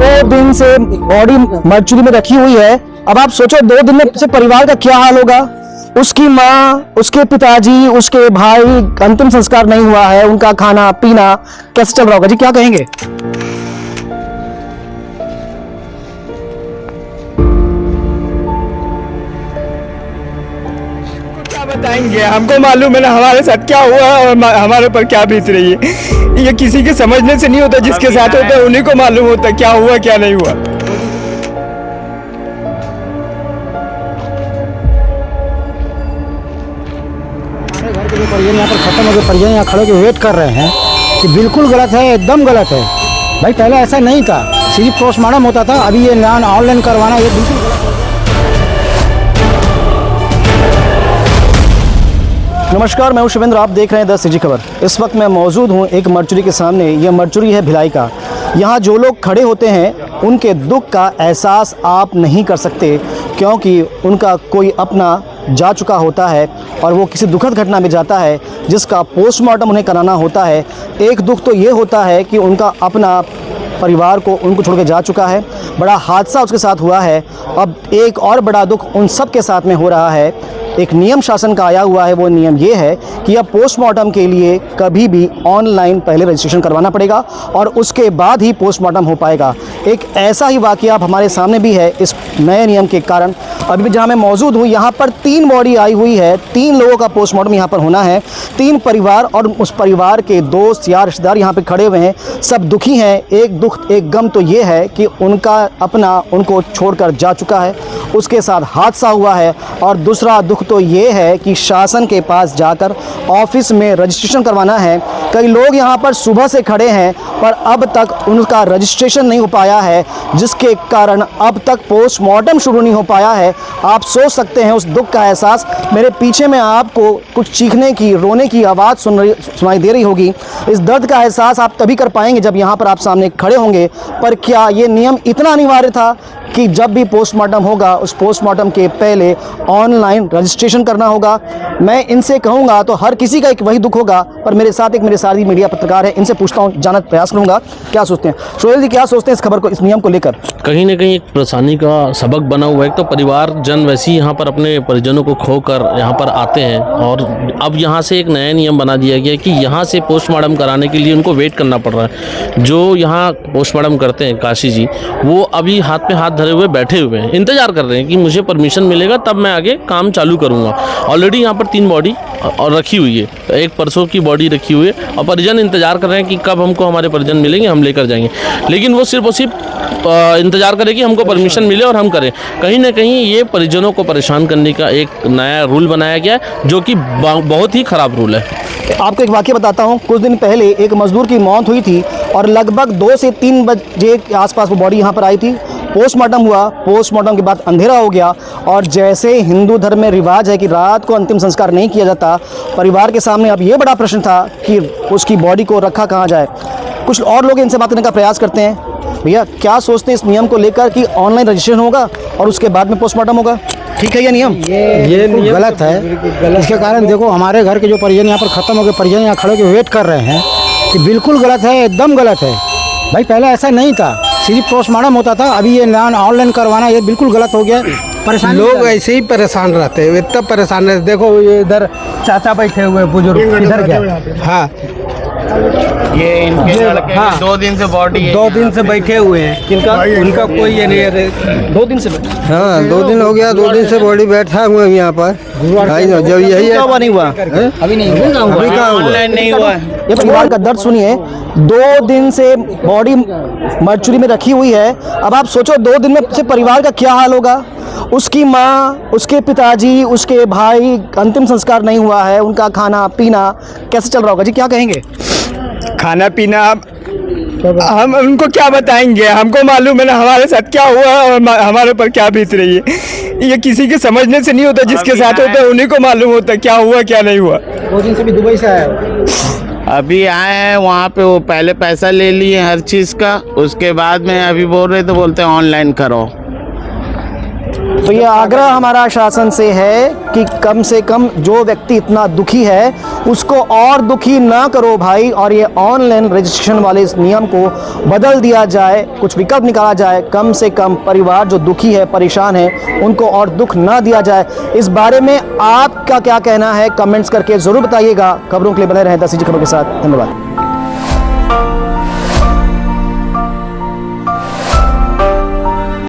2 दिन से body mortuary में रखी हुई है। अब आप सोचो 2 दिन में से परिवार का क्या हाल होगा। उसकी माँ, उसके पिताजी, उसके भाई, अंतिम संस्कार नहीं हुआ है, उनका खाना पीना कैसे चल रहा होगा जी, क्या कहेंगे? क्या बताएंगे, हमको मालूम है ना हमारे साथ क्या हुआ और हमारे ऊपर क्या बीत रही है। ये किसी के समझने से नहीं होता, जिसके साथ होता है उन्हीं को मालूम होता है क्या हुआ क्या नहीं हुआ। हमारे घर के जो परिजन यहाँ पर खत्म हो गए, परिजन यहाँ खड़े के वेट कर रहे हैं कि बिल्कुल गलत है, एकदम गलत है भाई। पहले ऐसा नहीं था, सिर्फ पोस्टमार्टम होता था, अभी ये ऑनलाइन करवाना ये बिल्कुल गलत है। नमस्कार, मैं हूं शिवेंद्र, आप देख रहे हैं 10 सिटी खबर। इस वक्त मैं मौजूद हूं एक मर्चुरी के सामने। यह मर्चुरी है भिलाई का। यहाँ जो लोग खड़े होते हैं उनके दुख का एहसास आप नहीं कर सकते, क्योंकि उनका कोई अपना जा चुका होता है और वो किसी दुखद घटना में जाता है जिसका पोस्टमार्टम उन्हें कराना होता है। एक दुख तो ये होता है कि उनका अपना परिवार को उनको छोड़ के जा चुका है, बड़ा हादसा उसके साथ हुआ है। अब एक और बड़ा दुख उन सब के साथ में हो रहा है। एक नियम शासन का आया हुआ है, वो नियम ये है कि अब पोस्टमार्टम के लिए कभी भी ऑनलाइन पहले रजिस्ट्रेशन करवाना पड़ेगा और उसके बाद ही पोस्टमार्टम हो पाएगा। एक ऐसा ही वाक़या अब हमारे सामने भी है इस नए नियम के कारण। अभी भी जहाँ मैं मौजूद हूँ यहाँ पर 3 बॉडी आई हुई है, 3 लोगों का पोस्टमार्टम यहाँ पर होना है। 3 परिवार और उस परिवार के दोस्त यार रिश्तेदार यहाँ पे खड़े हुए हैं, सब दुखी हैं। एक दुख एक गम तो ये है कि उनका अपना उनको छोड़कर जा चुका है, उसके साथ हादसा हुआ है। और दूसरा दुख तो ये है कि शासन के पास जाकर ऑफिस में रजिस्ट्रेशन करवाना है। कई लोग यहाँ पर सुबह से खड़े हैं पर अब तक उनका रजिस्ट्रेशन नहीं हो पाया है, जिसके कारण अब तक पोस्टमार्टम शुरू नहीं हो पाया है। आप सोच सकते हैं उस दुख का एहसास। मेरे पीछे में आपको कुछ चीखने की, रोने की आवाज़ सुनाई दे रही होगी। इस दर्द का एहसास आप तभी कर पाएंगे जब यहाँ पर आप सामने खड़े होंगे। पर क्या ये नियम इतना अनिवार्य था कि जब भी पोस्टमार्टम होगा उस पोस्टमार्टम के पहले ऑनलाइन रजिस्ट्रेशन करना होगा? मैं इनसे कहूँगा तो हर किसी का एक वही दुख होगा, पर मेरे साथ एक मेरे साथी मीडिया पत्रकार है, इनसे पूछता हूँ, जानने का प्रयास करूँगा क्या सोचते हैं। सोहेल जी, क्या सोचते हैं इस खबर को, इस नियम को लेकर? कहीं ना कहीं एक परेशानी का सबक बना हुआ है। एक तो परिवारजन वैसे ही यहाँ पर अपने परिजनों को खोकर यहाँ पर आते हैं और अब यहाँ से एक नया नियम बना दिया गया कि यहाँ से पोस्टमार्टम कराने के लिए उनको वेट करना पड़ रहा है। जो यहाँ पोस्टमार्टम करते हैं काशी जी, वो अभी हाथ पे हाथ धरे हुए बैठे हुए हैं, इंतजार कर रहे हैं कि मुझे परमिशन मिलेगा तब मैं आगे काम चालू करूँगा। ऑलरेडी यहाँ पर 3 बॉडी और रखी हुई है, एक परसों की बॉडी रखी हुई है और परिजन इंतजार कर रहे हैं कि कब हमको हमारे परिजन मिलेंगे, हम लेकर जाएंगे। लेकिन वो सिर्फ और सिर्फ इंतजार करें कि हमको परमिशन मिले और हम करें। कहीं ना कहीं ये परिजनों को परेशान करने का एक नया रूल बनाया गया है, जो कि बहुत ही ख़राब रूल है। आपको एक वाक़या बताता हूँ। कुछ दिन पहले एक मज़दूर की मौत हुई थी और लगभग 2 से 3 बजे के आसपास वो बॉडी यहाँ पर आई थी। पोस्टमार्टम हुआ, पोस्टमार्टम के बाद अंधेरा हो गया और जैसे हिंदू धर्म में रिवाज है कि रात को अंतिम संस्कार नहीं किया जाता, परिवार के सामने अब ये बड़ा प्रश्न था कि उसकी बॉडी को रखा कहाँ जाए। कुछ और लोग इनसे बात करने का प्रयास करते हैं। भैया, क्या सोचते हैं इस नियम को लेकर कि ऑनलाइन रजिस्ट्रेशन होगा और उसके बाद में पोस्टमार्टम होगा? ठीक है ये नियम? ये नियम गलत है। इसके कारण देखो हमारे घर के जो परिजन यहाँ पर खत्म हो गए, परिजन यहाँ खड़े के वेट कर रहे हैं कि बिल्कुल गलत है, एकदम गलत है भाई। पहले ऐसा नहीं था, सिर्फ पोस्टमार्टम होता था, अभी ये ऑनलाइन करवाना ये बिल्कुल गलत हो गया। परेशान लोग ऐसे ही परेशान रहते हैं, इतना परेशान रहते। देखो ये इधर चाचा बैठे हुए बुजुर्ग, इधर क्या? हाँ, ये इनके लड़के हाँ, 2 दिन से बॉडी है, 2 दिन से बैठे हुए हैं। किनका? उनका कोई ये नहीं है। 2 दिन से? हाँ, 2 दिन हो गया, 2 दिन से बॉडी बैठा हुए यहाँ पर। जब यही है, नहीं हुआ अभी नहीं हुआ, अभी कहाँ हुआ? ऑनलाइन नहीं हुआ। ये परिवार का दर्द सुनिए। 2 दिन से बॉडी मर्चुरी में रखी हुई है। अब आप सोचो 2 दिन में से परिवार का क्या हाल होगा। उसकी माँ, उसके पिताजी, उसके भाई, अंतिम संस्कार नहीं हुआ है, उनका खाना पीना कैसे चल रहा होगा जी, क्या कहेंगे? खाना पीना हम उनको क्या बताएंगे, हमको मालूम है ना हमारे साथ क्या हुआ और हमारे ऊपर क्या बीत रही है। ये किसी के समझने से नहीं होता, जिसके साथ होता है उन्हीं को मालूम होता है क्या हुआ क्या नहीं हुआ। 2 दिन से भी दुबई से आया। अभी आए हैं वहाँ पे, वो पहले पैसा ले लिए हर चीज़ का, उसके बाद में अभी बोल रहे तो बोलते हैं ऑनलाइन करो। तो ये आग्रह हमारा शासन से कम जो व्यक्ति इतना दुखी है उसको और दुखी ना करो भाई, और ये ऑनलाइन रजिस्ट्रेशन वाले इस नियम को बदल दिया जाए, कुछ विकल्प निकाला जाए। कम से कम परिवार जो दुखी है, परेशान है, उनको और दुख ना दिया जाए। इस बारे में आपका क्या कहना है कमेंट्स करके ज़रूर बताइएगा। खबरों के लिए बने रहें द सिटी खबर के साथ। धन्यवाद।